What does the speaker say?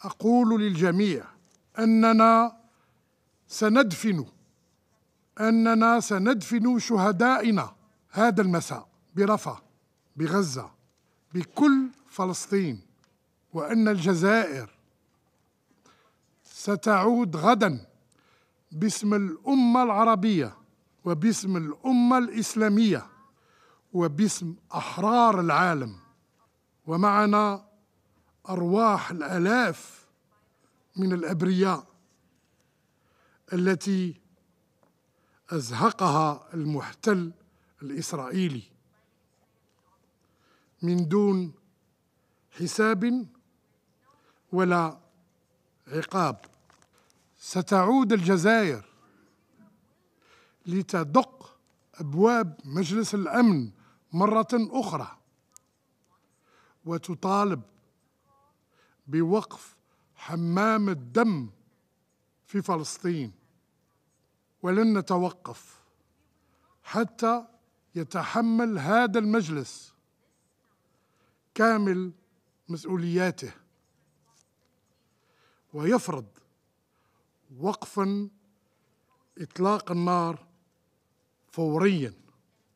أقول للجميع أننا سندفن شهدائنا هذا المساء برفح، بغزة، بكل فلسطين، وأن الجزائر ستعود غداً باسم الأمة العربية وباسم الأمة الإسلامية وباسم أحرار العالم، ومعنا أرواح الآلاف من الأبرياء التي أزهقها المحتل الإسرائيلي من دون حساب ولا عقاب. ستعود الجزائر لتدق أبواب مجلس الأمن مرة أخرى وتطالب بوقف حمام الدم في فلسطين، ولن نتوقف حتى يتحمل هذا المجلس كامل مسؤولياته ويفرض وقفاً إطلاق النار فورياً.